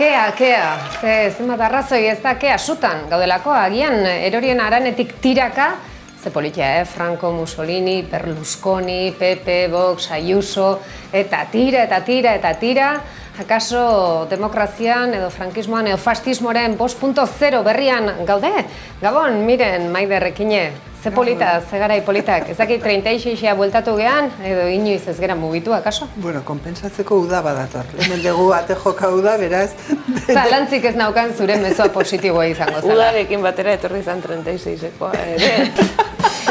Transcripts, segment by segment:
Kea, zenbat arrazoi ez da kea sutan gaudelako, agian erorien haranetik tiraka, ze politia, Franco, Mussolini, Berlusconi, Pepe, Vox, Ayuso, eta tira, akaso demokrazian edo frankismoan edo fascismoaren 5.0 berrian gaude? Gabon, miren, Maider Ekine, ze polita, ze garai politak, ezaki 36a bueltatu gehan, edo inoiz ez gera mugitu, akaso? Bueno, konpensatzeko uda badator. Hemen dugu ate joka uda, beraz... Zalantzik ez naukan zure mezoa positiboa izango zala. Udarekin batera etorri zan 36ekoa ere.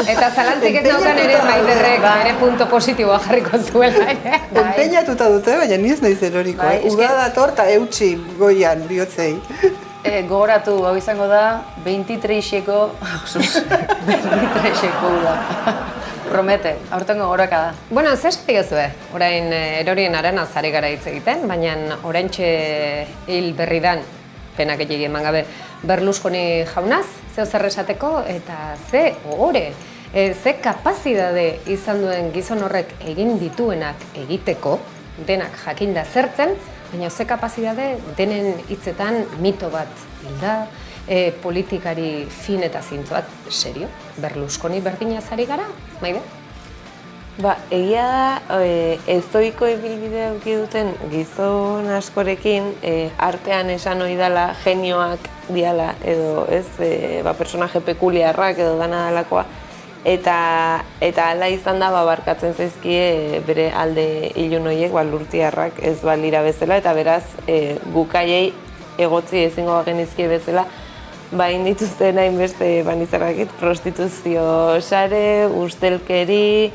Eta zalantzik ez naukan ere Maiderrek ere punto positiboa jarriko zuela. Konpeinatuta dute, baina niz naiz eroriko. Uda dator eta eutxi goian bihotzei. Gogoratu, hau izango da, 23eko uda. Promete, aurtengo goraka da. Bueno, zer esatik ezue? Orain erorien arena zari gara hitz egiten, baina oraintxe hil berri dan, penak egin eman gabe, Berlusconi jaunaz, zeo zer esateko, eta ze ohore, ze kapazidade izan duen gizon horrek egin dituenak egiteko, denak jakinda zertzen, baina ze kapazidade denen hitzetan mito bat hilda, politikari fin eta zintzo bat, serio? Berlusconi berdina zari gara, Maide? Ba, egia da, ezoiko ibilbidea eduki duten gizon askorekin, artean esan ohi dela, genioak diala, edo ez, personaje pekuliarrak edo dana dalakoa, eta hala izan da barkatzen zaizkie bere alde ilun horiek, lurtiarrak ez balira bezala, eta beraz gukaiei egotzi ezingo genizkie bezala, bain dituzten hainbeste banizarrakit, prostituzio sare, ustelkeri,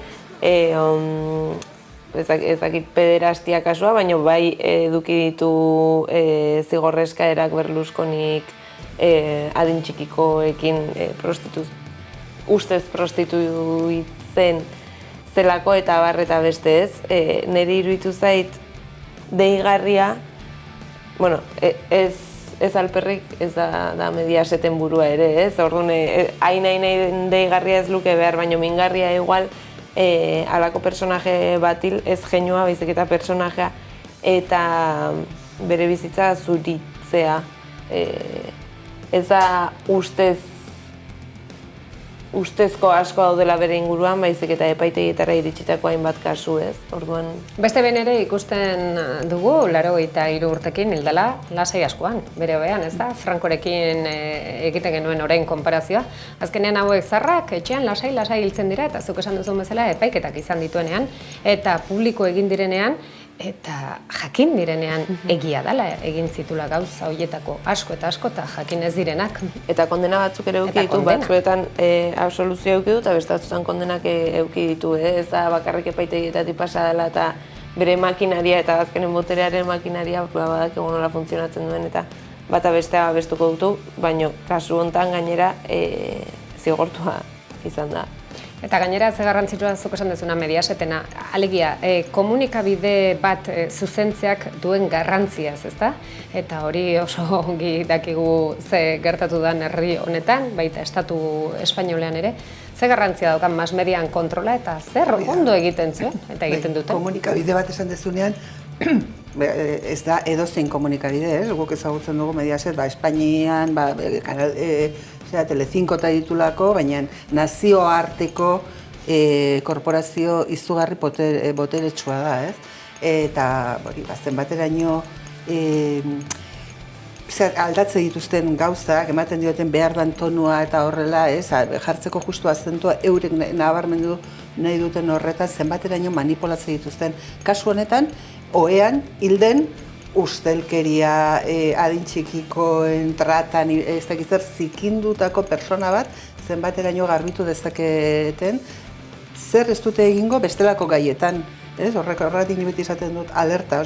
ezakit pederastia kasua, baina bai eduki ditu zigorrezkaerak Berlusconik adin txikikoekin ustez prostituitzen zelako eta barreta beste ez. Niri iruditu zait deigarria, bueno, ez alperrik ez da Mediaseten burua ere, ez? Orduan, hain deigarria ez luke behar, baina mingarria igual halako personaje batil, ez genioa, baizik eta personajea, eta bere bizitza zuritzea. Ez da ustezko asko daudela bere inguruan, baizik eta epaitegietara iritsitako hainbat kasu, ez? Orduan... Beste ben ere ikusten dugu, 83 urtekin hildela lasai askoan, bere hobean, ez da? Frankorekin egiten genuen orain konparazioa. Azkenean hauek zarrak, etxean lasai hiltzen dira, eta zuk esan duzun bezala epaiketak izan dituenean, eta publiko egin direnean, eta jakin direnean egia dela egin zitula gauza horietako asko eta jakin ez direnak. Eta kondena batzuk ere eduki ditu, batzuetan absoluzioa eduki du, eta bestatzutan kondenak eduki ditu, ez da bakarrik epaitegietatik pasa dela, eta bere makinaria eta azkenen boterearen makinaria badak egon nola funtzionatzen duen, eta bata bestea bestuko dutu, baina kasu hontan gainera zigortua izan da. Eta gainera, ze garrantzitsua zuk esan dezuna Mediasetena, alegia, komunikabide bat zuzentzeak duen garrantziaz, ezta? Eta hori oso ongi dakigu ze gertatu den herri honetan, baita estatu espainolean ere, ze garrantzia daukan mas median kontrola eta zer ondo egiten zuen, eta egiten duten. Komunikabide bat esan dezunean, ez da edozein komunikabide, guk ezagutzen dugu Mediaset, Espainian, Telecinco eta ditulako, baina nazioarteko korporazio izugarri boteretsua da, ez? Eta, zenbateraino aldatze dituzten gauzak, ematen dioten behar dan tonua eta horrela, ez? Jartzeko justu azentua eurek nabarmendu nahi duten horretan, zenbateraino manipulatze dituzten. Kasu honetan, ohean, hilden, ustelkeria, adin txikikoen tratan, ez dakiz zer zikindutako persona bat, zenbateraino garbitu dezaketen, zer ez dute egingo bestelako gaietan. Horretik beti izaten dut alerta,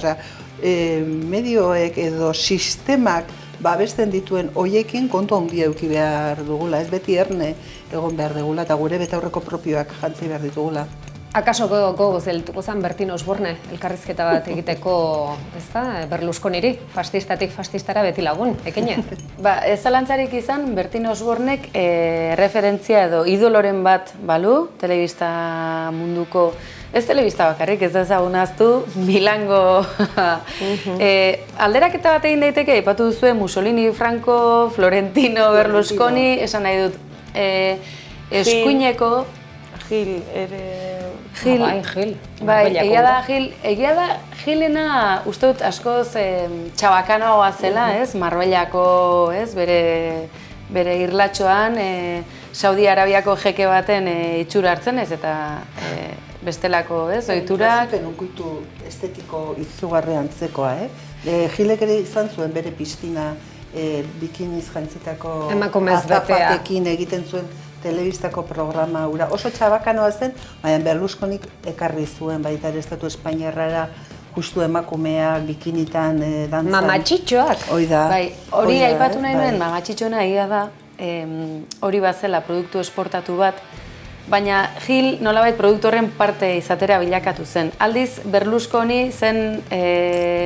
medioek edo sistemak babesten dituen hoiekin kontu handia eduki behar dugula, ez beti erne egon behar dugula, eta gure betaurreko propioak jantzi behar ditugula. Akaso gogoz deltuko zen Bertin Osborne elkarrizketa bat egiteko, ezta, Berlusconiri, fascistatik fascistara beti lagun, ekine? Ez zalantzarik izan, Bertin Osbornek referentzia edo idoloren bat balu, telebista munduko ez telebista bakarrik, ez da ezagunaztu, Milango alderaketa bat egin daiteke, aipatu duzue Mussolini, Franco, Florentino, Berlusconi, esan nahi dut, eskuineko... Gil, ere... Gil. Bai, egia da Gilena uste dut askoz txabakanoa zela, ez? Marbellako, ez? Bere irlatxoan, Saudi Arabiako jeke baten itxura hartzen ez, eta bestelako, ez? Ohiturak. Zuten unkuitu estetiko izugarri antzekoa, Gilek ere izan zuen bere piztina bikiniz jantzitako azafatekin egiten zuen telebistako programa hura. Oso txabakanoa zen, baina Berlusconik ekarri zuen baita ere estatu espainiarrara justu emakumeak bikinitan dantzan. Mamatxitxoak. Hoi da. Bai, hori aipatu nahi nuen, mamatxitxoena egia da, hori bazela produktu esportatu bat, baina Gil nolabait produktu horren parte izatera bilakatu zen. Aldiz, Berlusconi zen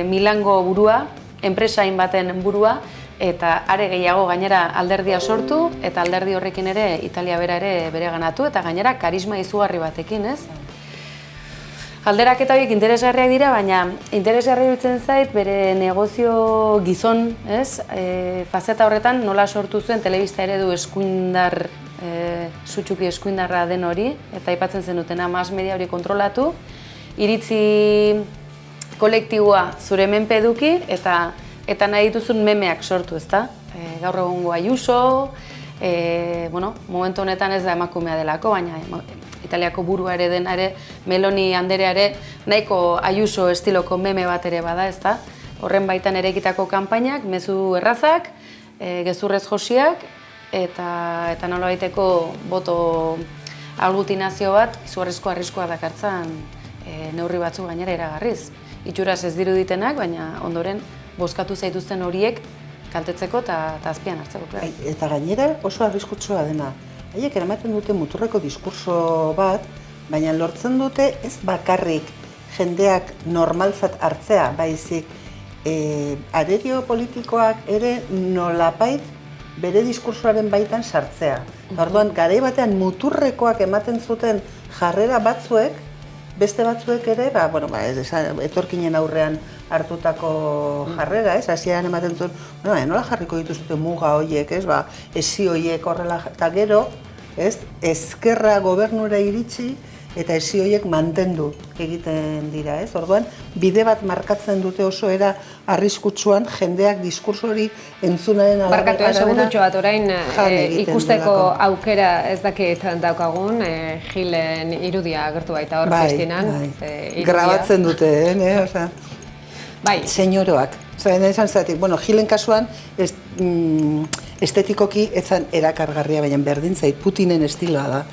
Milango burua, enpresain baten burua, eta are gehiago gainera alderdia sortu, eta alderdi horrekin ere Italia bera ere bereganatu, eta gainera karisma izugarri batekin, ez? Alderaketa horiek interesgarriak dira, baina interesgarri dutzen zait bere negozio gizon, ez? Fazeta horretan nola sortu zuen telebista eredu eskuindar, sutsuki eskuindarra den hori, eta aipatzen zenutena mass media hori kontrolatu, iritzi kolektiboa zure menpe eduki, eta nahi dituzun memeak sortu, ezta? Gaur egungo Ayuso, momentu honetan ez da emakumea delako, baina Italiako burua ere dena ere, Meloni anderea ere, nahiko Ayuso estiloko meme bat ere bada, ezta? Horren baitan erekitako kanpainak, mezu errazak, gezurrez josiak, eta nolabaiteko boto aglutinazio bat, izugarrizko arriskoa dakartzan neurri batzu gainera iragarriz. Itxuraz ez diruditenak, baina ondoren bozkatu zaituzten horiek kaltetzeko eta azpian hartzeko. Eta gainera oso arriskutsua dena. Haiek eramaten dute muturreko diskurso bat, baina lortzen dute ez bakarrik jendeak normaltzat hartzea, baizik arerio politikoak ere nolapait bere diskursoaren baitan sartzea. Orduan, garai batean muturrekoak ematen zuten jarrera batzuek, beste batzuek ere, etorkinen aurrean hartutako jarrera, hasieran ematen zuen, nola jarriko dituzute muga horiek, esi horiek horrela, eta gero, ezkerra gobernura iritsi, eta esi horiek mantendu egiten dira, Orduan, bide bat markatzen dute oso era arriskutsuan jendeak diskurso hori entzunaren arabera. Barkatu segundutxo bat orain ikusteko aukera ez dakit daukagun, Gilen irudia agertu baita hor festinan. Grabatzen dute, Bai. Senyoroak. Esan zatik, Gilen kasuan estetikoki ezan erakargarria, baina berdin zait, Putinen estiloa da.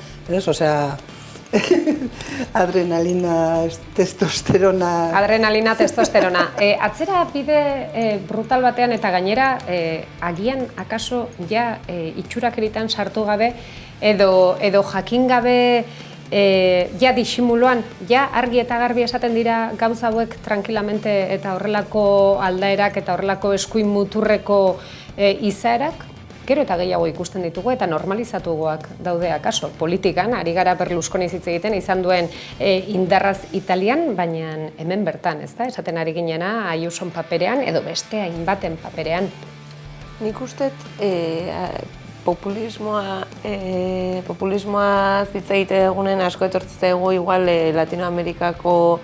Adrenalina, testosterona... Adrenalina, testosterona. Atzera bide brutal batean eta gainera agian akaso ja itxurak eritan sartu gabe edo jakin gabe ja disimuloan, ja argi eta garbi esaten dira gauza hauek tranquilamente eta horrelako aldaerak eta horrelako eskuin muturreko izaerak, gero eta gehiago ikusten ditugu eta normalizatugoak daude akaso. Politikan, ari gara Berlusconi hitz egiten, izan duen indarraz Italian, baina hemen bertan, ez da? Esaten ari ginena, Ayuson paperean edo beste hainbaten paperean. Nik uste populismoa hitz egite egunen asko etortzen zaigu igual Latinoamerikako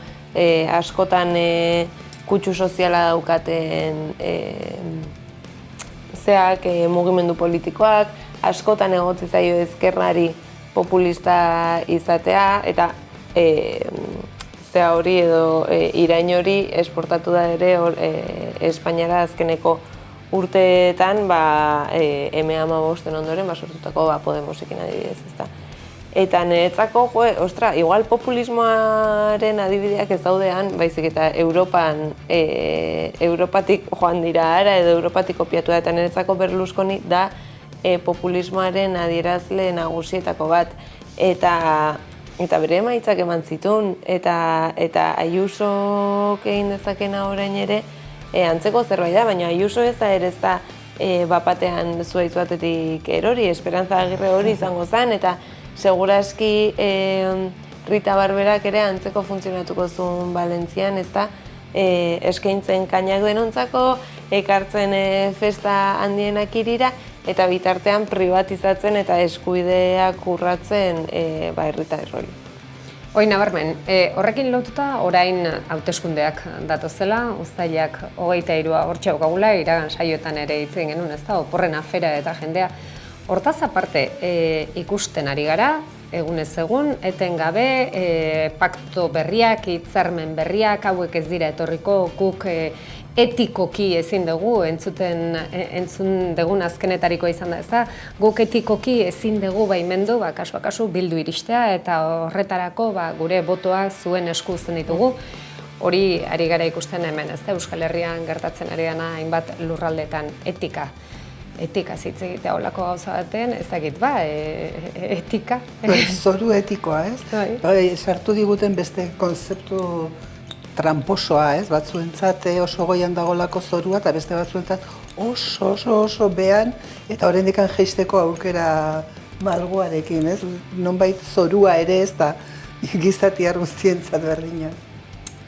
askotan kutsu soziala daukaten mugimendu politikoak, askotan egotzi zaio ezkerrari populista izatea, eta hori edo irain hori esportatu da ere Espainiara azkeneko urteetan M15 ondoren sortutako Podemosekin adibidez, ezta. Eta niretzako, igual populismoaren adibideak ez daudean, baizik eta Europatik joan dira ara edo Europatik kopiatu da, eta niretzako Berlusconi da populismoaren adierazle nagusietako bat. Eta bere emaitzak eman zituen, eta Ayusok egin dezakena orain ere antzeko zerbait da, baina Ayuso ez da ere ez da bapatean zuaitz batetik erori, Esperanza Agirre hori izango zen, eta seguraski Rita Barberak ere antzeko funtzionatuko zuen Valentzian, ezta? Eskaintzen kainak denontzako, ekartzen festa handienak irira, eta bitartean pribatizatzen eta eskubideak urratzen herritar hori. Hoi nabarmen, horrekin lotuta orain hauteskundeak datozela, uztailak 23 hortxe daukagula, iragan saioetan ere hitz egin genuen, ezta, oporren afera eta jendea. Hortaz aparte ikusten ari gara, egunez egun, etengabe, pakto berriak, hitzarmen berriak, hauek ez dira etorriko, guk etikoki ezin dugu, entzun dugun azkenetariko izan da, ezta? Guk etikoki ezin dugu baimendu, kasua kasu bildu iristea eta horretarako gure botoak zuen esku uzten ditugu. Hori ari gara ikusten hemen, ezta? Euskal Herrian gertatzen ari dena hainbat lurraldetan etika hitz egitea holako gauza baten, ez dakit, etika. Zoru etikoa, ez? Sartu diguten beste konzeptu tramposoa, ez? Batzuentzat oso goian dagolako zorua eta beste batzuentzat oso behan eta oraindik jaisteko aukera malguarekin, ez? Nonbait zorua ere ez da gizatiar guztientzat berdina.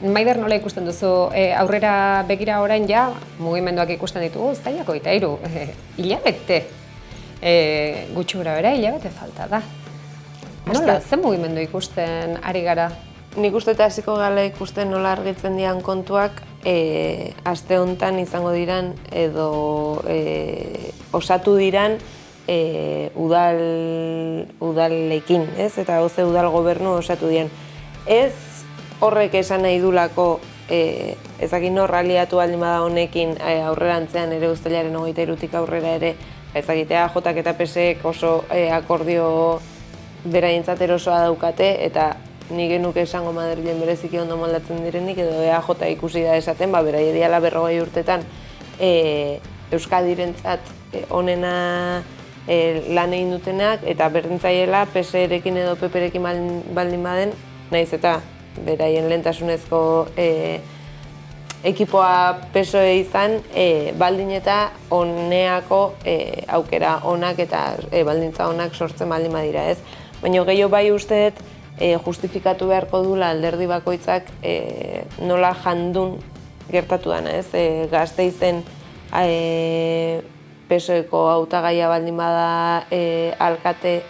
Maider, nola ikusten duzu, aurrera begira orain mugimenduak ikusten ditugu, uztailak 23, hilabete, gutxi gora bera, hilabete falta da. Nola, ze mugimendu ikusten ari gara? Nik uste eta hasiko gala ikusten nola argitzen dian kontuak, aste honetan izango diran edo osatu diran udalekin, ez? Eta udal gobernu osatu dian. Ez horrek esan nahi dulako, ezagin hor aliatu baldin bada honekin aurrerantzean ere uztailaren 23tik aurrera ere, ezagitea EAJak eta PSek oso akordio beraientzat erosoa daukate, eta nik genuke esango Madrilen bereziki ondo moldatzen direnik, edo EAJ ikusi da esaten, beraie diala 40 urtetan Euskadirentzat onena lan egin dutenak, eta berdintzaiela PSerekin edo PPrekin baldin baden, nahiz eta beraien lehentasunezko ekipoa PSOE izan, baldin eta oneako aukera onak eta baldintza onak sortzen baldin badira, ez? Baina gehiago bai usteet, justifikatu beharko dula alderdi bakoitzak nola jandun gertatu dana, ez? Gasteizen PSOeko hautagaia baldin bada alkate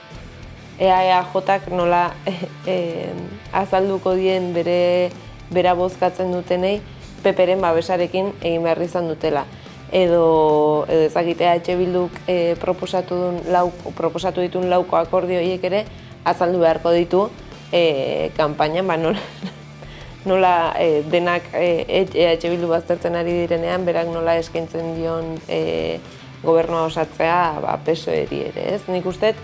EAJak nola azalduko dien bera bozkatzen dutenei PPren babesarekin egin behar izan dutela. Edo ezagitea Bilduk proposatu ditun lauko akordio horiek ere azaldu beharko ditu kanpainan, nola denak Bildu baztertzen ari direnean, berak nola eskaintzen dion gobernua osatzea PSOEri ere, ez? Nik uste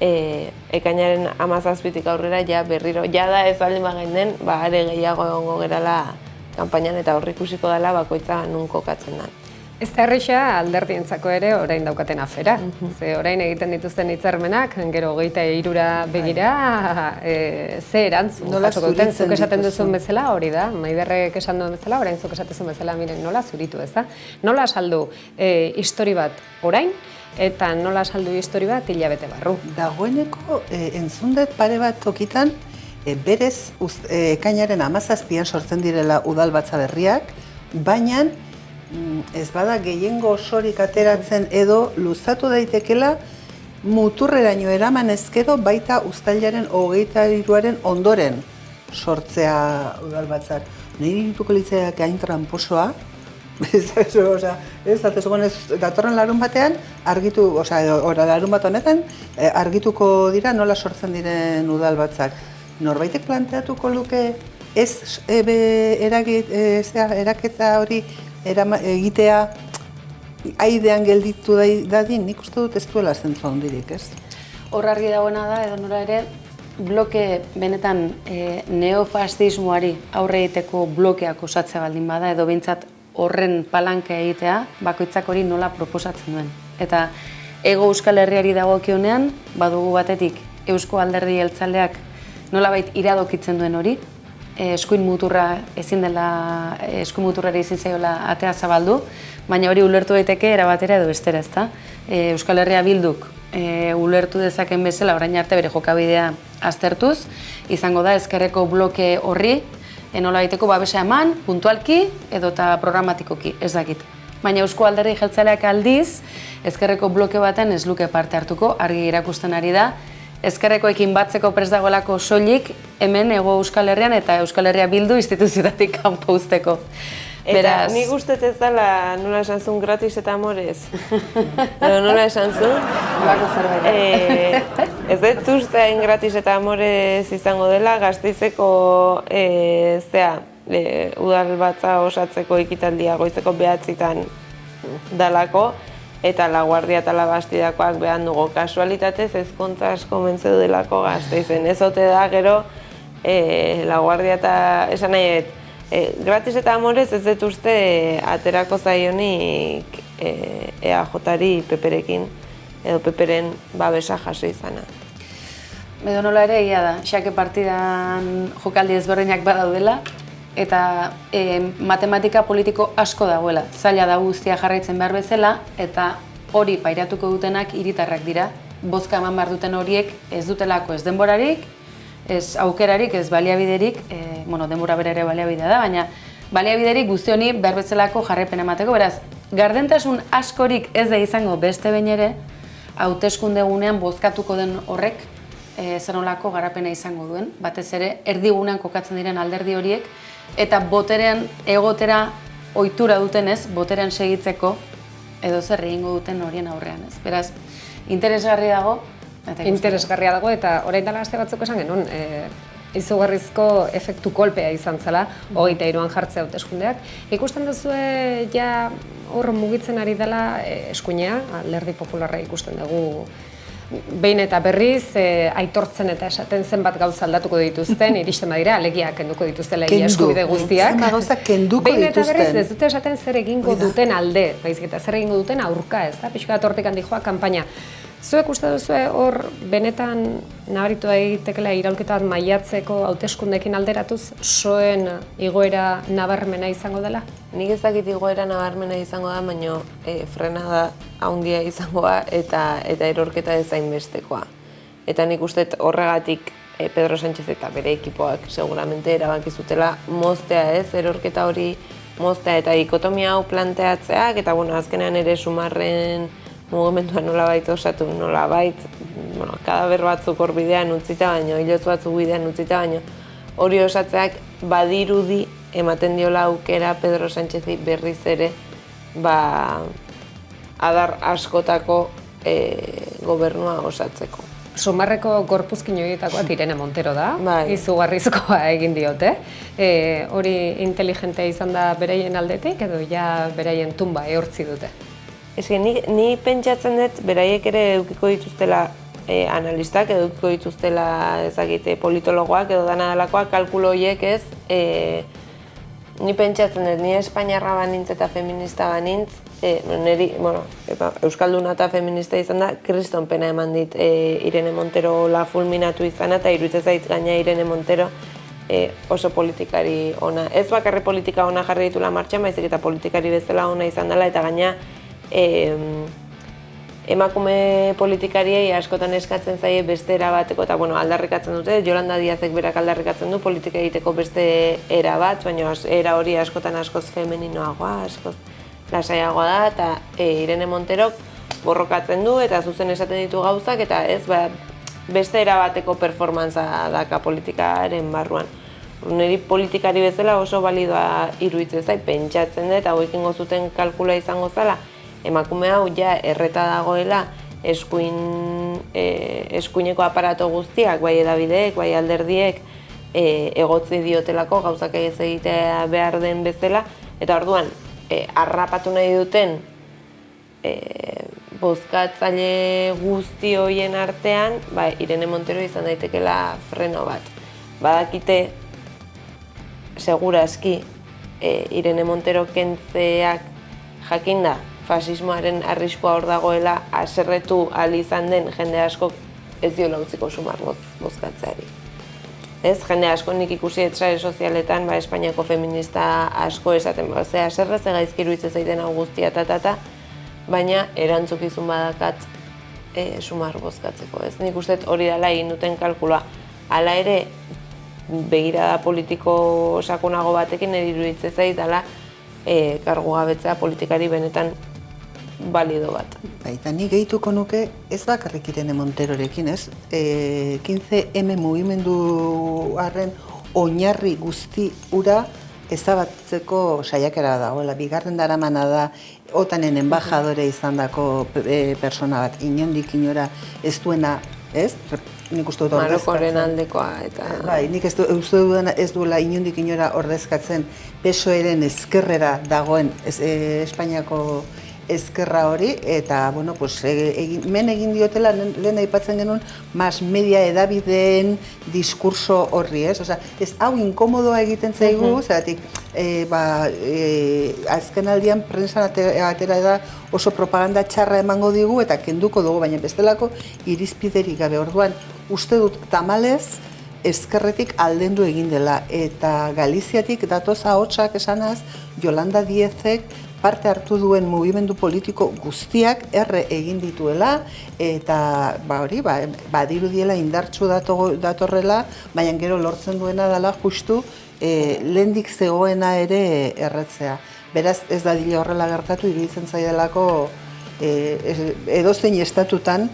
ekainaren 17tik aurrera berriro, da ez baldin bagain den, are gehiago egongo gerala kanpainan eta horri ikusiko dela bakoitza nun kokatzen da. Ez da erresa alderdientzako ere orain daukaten afera. Ze orain egiten dituzten hitzarmenak, gero 23ra begira, ze erantzun jasoko duten, zuk esaten duzun bezala hori da, Maiderrek esan duen bezala, orain zuk esaten duzun bezala, miren, nola zuritu, ez da? Nola saldu histori bat orain, eta nola saldu histori bat hilabete barru. Dagoeneko entzundet pare bat tokitan, berez ekainaren 17an sortzen direla udalbatza berriak, baina ez bada gehiengo osorik ateratzen edo luzatu daitekela muturreraino eraman ezkero baita uztailaren 23aren ondoren sortzea udalbatzak. Niri dituko litzaiak hain tramposoa, datorren larun batean argitu, larun bat honetan argituko dira nola sortzen diren udalbatzak. Norbaitek planteatuko luke ez eraketza hori egitea aidean gelditu dadin, nik uste dut ez duela zentzu handirik, ez? Hor argi dagoena da, edo nora ere, bloke benetan neofascismoari aurre egiteko blokeak osatzea baldin bada, edo behintzat horren palanka egitea, bakoitzak hori nola proposatzen duen. Eta Hego Euskal Herriari dagokionean, badugu batetik Eusko Alderdi Jeltzaleak nolabait iradokitzen duen hori, eskuin muturrari ezin zaiola atea zabaldu, baina hori ulertu daiteke era batera edo bestera, ezta? Euskal Herria Bilduk ulertu dezaken bezala orain arte bere jokabidea aztertuz, izango da ezkerreko bloke horri nola baiteko babesa eman, puntualki edota programatikoki, ez dakit. Baina Eusko Alderdi Jeltzaleak aldiz, ezkerreko bloke baten ez luke parte hartuko, argi irakusten ari da, ezkerrekoekin batzeko prest dagoelako soilik, hemen Hego Euskal Herrian eta Euskal Herria Bildu instituzioetatik kanpo uzteko. Eta nik uste ez dela nola esan zuen gratis eta amorez. Edo nola esan zuen? Bako zerbait. Ez dut uste hain gratis eta amorez izango dela, Gasteizeko udal batza osatzeko ekitaldia goizeko 9:00 dalako, eta La Guardia eta La Bastidakoak behan dugu kasualitatez ezkontza asko mentze delako Gasteizen. Ez ote da gero La Guardia eta esan nahi gratis eta amorez ez dut uste aterako zaionik EAJ-ari Peperekin edo Peperen babesa jaso izana. Edo nola ere, egia da, xake partidan jokaldi ezberdinak badaudela, eta matematika politiko asko dagoela. Zaila da guztia jarraitzen behar bezala, eta hori pairatuko dutenak hiritarrak dira. Bozka eman behar duten horiek ez dutelako ez denborarik, ez aukerarik, ez baliabiderik, denbora bere ere baliabidea da, baina baliabiderik guzti honi behar bezalako jarraipen emateko. Beraz, gardentasun askorik ez da izango beste behin ere, hauteskunde egunean bozkatuko den horrek zer nolako garapena izango duen, batez ere erdigunean kokatzen diren alderdi horiek, eta boterean egotera ohitura dutenez, boterean segitzeko edo zer egingo duten horien aurrean, ez. Beraz, interesgarri dago. Interesgarria dago eta orain dela aste batzuk esan genuen, izugarrizko efektu kolpea izan zela, 23an jartzea hauteskundeak. Ikusten duzue ja hor mugitzen ari dela eskuinea, Alderdi Popularra ikusten dugu behin eta berriz aitortzen eta esaten zenbat gauza aldatuko dituzten, iristen badira, alegia kenduko dituztela egia eskubide guztiak. Zenbat gauza kenduko behin eta dituzten. berriz ez dute esaten zer egingo duten alde, baizik eta zer egingo duten aurka, ez da? Pixka bat hortik handi joa kanpaina. Zuek uste duzue hor benetan nabaritu egitekeela iraulketa bat maiatzeko hauteskundeekin alderatuz soen igoera nabarmena izango dela? Nik ez dakit igoera nabarmena izango da, baina frenada handia izango da eta erorketa ez hainbestekoa. Eta nik uste horregatik Pedro Sánchez eta bere ekipoak seguramente erabaki zutela moztea ez, erorketa hori moztea eta dikotomia hau planteatzeak, eta azkenean ere Sumarren mugimendua nolabait osatu, nolabait, kadaber batzuk hor bidean utzita baino, hilotz batzuk bidean utzita baino, hori osatzeak badirudi ematen diola aukera Pedro Sánchezi berriz ere adar askotako gobernua osatzeko. Sumarreko gorpuzkin horietakoak Irene Montero da, Bai. izugarrizkoa egin diote. Hori inteligentea izan da beraien aldetik edo ja beraien tumba ehortzi dute? Ni pentsatzen dut beraiek ere edukiko dituztela analistak, edukiko dituztela ezagite politologoak edo dana delakoak kalkulo horiek ez. Ni pentsatzen dut, ni Espainiarra banintz eta feminista banintz, Euskalduna eta feminista izan da, kriston pena eman dit Irene Montero la fulminatu izana, eta iruditzen zait gaina Irene Montero oso politikari ona. Ez bakarri politika ona jarri ditula martxan, baizik eta politikari bezala ona izan dela, eta gaina emakume politikariei askotan eskatzen zaie beste era bateko, eta aldarrikatzen dute, Yolanda Díazek berak aldarrikatzen du politika egiteko beste era bat, baina era hori askotan askoz femeninoagoa, askoz lasaiagoa da, eta Irene Monterok borrokatzen du eta zuzen esaten ditu gauzak, eta ez beste era bateko performantza daka politikaren barruan. Niri politikari bezala oso balidoa iruditzen zait, pentsatzen dut, hau ekingo zuten kalkula izango zala, emakume hau ja erreta dagoela eskuineko aparato guztiak, bai edabideek, bai alderdiek, egotzi diotelako gauzak ez egitea behar den bezala, eta orduan, harrapatu nahi duten bozkatzaile guzti horien artean, Irene Montero izan daitekela freno bat. Badakite, segurazki, Irene Montero kentzeak jakinda, fasismoaren arriskua hor dagoela, haserretu ahal izan den jende asko ez diola utziko Sumar bozkatzeari. Ez, jende asko nik ikusi sare sozialetan, Espainiako feminista asko esaten, haserre ze gaizki iruditzen zaiten hau guztia, baina erantzukizun badakat Sumar bozkatzeko, ez? Nik uste hori dela egin duten kalkulua. Hala ere, begirada politiko sakonago batekin iruditzen zait dela kargu gabetzea politikari benetan balido bat. Baita, ni gehituko nuke ez bakarrik Irene Monterorekin, ez? 15M mugimenduaren oinarri guzti ura ezabatzeko saiakera dagoela. Bigarren daramana da OTANen embajadore izandako persona bat, inondik inora ez duena, ez? Nik uste dut Marokoren aldekoa eta... Bai, nik uste duena ez duela inondik inora ordezkatzen PSOEren ezkerrera dagoen Espainiako ezkerra hori, eta, bueno, pues, men egin diotela, lehen aipatzen genuen, mas media edabideen diskurso horri, ez? Osea, ez hau inkomodoa egiten zaigu, zeratik, azken aldian prensan atera da oso propaganda txarra emango digu, eta kenduko dugu, baina bestelako irizpiderik gabe. Orduan, uste dut tamalez, ezkerretik aldendu egin dela, eta Galiziatik datoz ahotsak esanaz, Yolanda Díezek parte hartu duen mugimendu politiko guztiak erre egin dituela, eta badirudiela indartsu datorrela, baina gero lortzen duena dela justu lehendik zegoena ere erretzea. Beraz, ez da dile horrela gertatu, iruditzen zaidelako edozein estatutan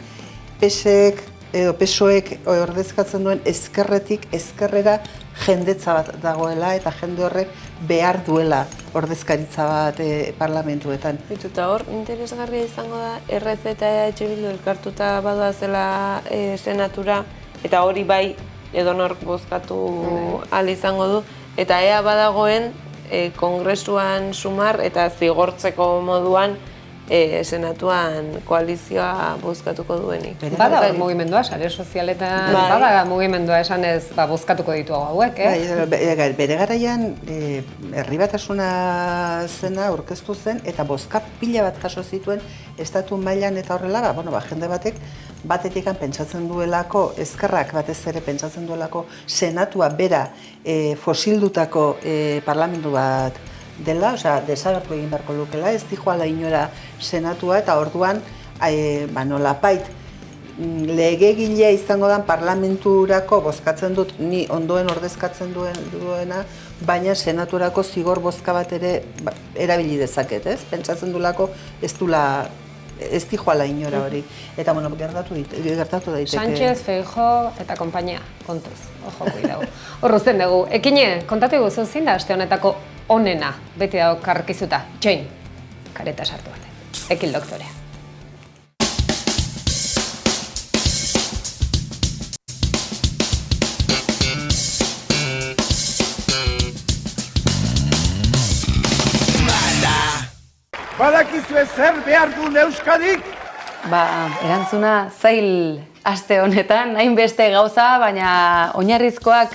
PSOEk ordezkatzen duen ezkerretik ezkerrera jendetza bat dagoela, eta jende horrek behar duela ordezkaritza bat parlamentuetan. Eta hor, interesgarria izango da, RC eta EH Bildu elkartuta badoazela senatura, eta hori bai edonork bozkatu ahal izango du, eta ea badagoen kongresuan Sumar eta zigortzeko moduan senatuan koalizioa bozkatuko duenik. Bada mugimendua, sare sozialetan, bada mugimendua esanez bozkatuko ditugu hauek, Bere garaian herri batasuna zena aurkeztu zen, eta bozka pila bat jaso zituen estatu mailan eta horrela, jende batetik pentsatzen duelako, ezkerrak batez ere pentsatzen duelako senatua bera fosildutako parlamentu bat dela, desagertu egin beharko lukela, ez dijoala inora senatua, eta orduan, nolapait, legegilea izango dan parlamenturako bozkatzen dut, ni ondoen ordezkatzen duena, baina senaturako zigor bozka bat ere erabili dezaket, ez? Pentsatzen duelako ez dijoala inora hori. Eta, gertatu daiteke. Sánchez, Feijóo eta konpainia, kontuz, ojo, kuidau. Horruzten dugu, ekine, kontatu guzu zein da aste honetako onena, beti dago karkizuta, txoin, kareta sartu bate, ekil doktorea. Badakizue zer behar duen Euskadik? Erantzuna zail aste honetan, hainbeste gauza, baina oinarrizkoak,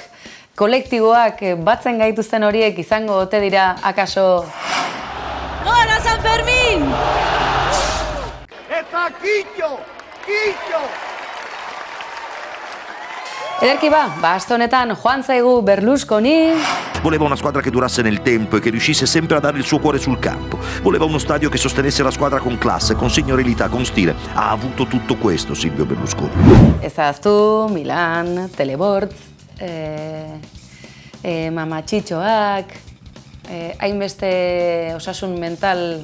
kolektiboak batzen gaituzten horiek izango ote dira akaso... Gora San Fermin! Eta kitxo! Ederki aste honetan joan zaigu Berlusconi... Voleva una squadra che durasse nel tempo e che riuscisse sempre a dare il suo cuore sul campo. Voleva uno stadio che sostenesse la squadra con classe, con signorilità, con stile. Ha avuto tutto questo Silvio Berlusconi. Ezaztu, Milan, Telebortz, mamatxitxoak, hainbeste osasun mental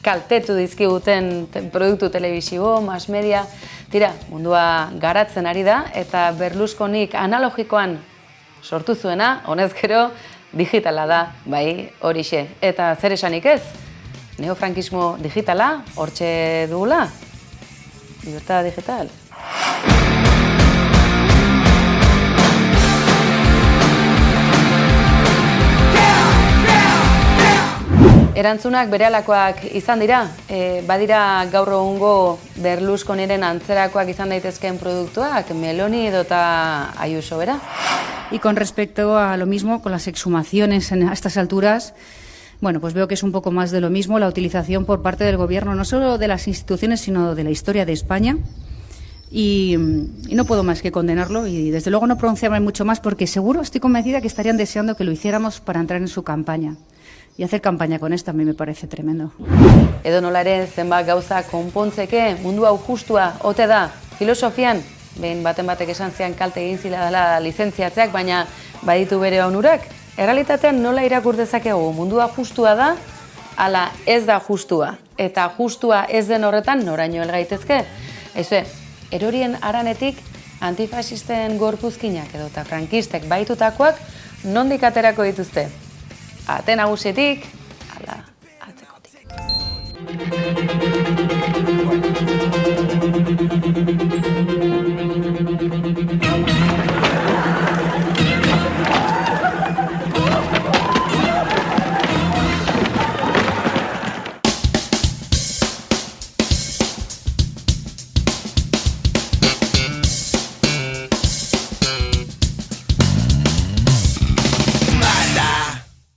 kaltetu dizkiguten produktu telebisibo, mass media, tira, mundua garatzen ari da, eta Berlusconik analogikoan sortu zuena, honez gero, digitala da, bai, horixe. Eta zer esanik ez? Neofrankismo digitala, hortxe dugula? Libertad digital. Erantzunak berehalakoak izan dira, badira gaur egungo Berlusconiren antzerakoak izan daitezkeen produktuak, Meloni edota Ayuso, bera? Y con respecto a lo mismo, con las exhumaciones a estas alturas, bueno, pues veo que es un poco más de lo mismo la utilización por parte del gobierno, no solo de las instituciones, sino de la historia de España. Y no puedo más que condenarlo y desde luego no pronunciarme mucho más porque seguro, estoy convencida que estarían deseando que lo hiciéramos para entrar en su campaña. y hacer campaña con esto a mí me parece tremendo. Edo nola ere, zenbat gauza konpontzeke, mundu hau justua ote da, filosofian, behin baten batek esan zean kalte egin zila dela lizentziatzeak, baina baditu bere onurak. Errealitatean nola irakur dezakegu, mundua justua da, ala ez da justua. Eta justua ez den horretan noraino hel gaitezke. Ezue, erorien haranetik antifasisten gorpuzkinak edo eta frankistek baitutakoak nondik aterako dituzte? Ate nagusitik, ala atzekotik.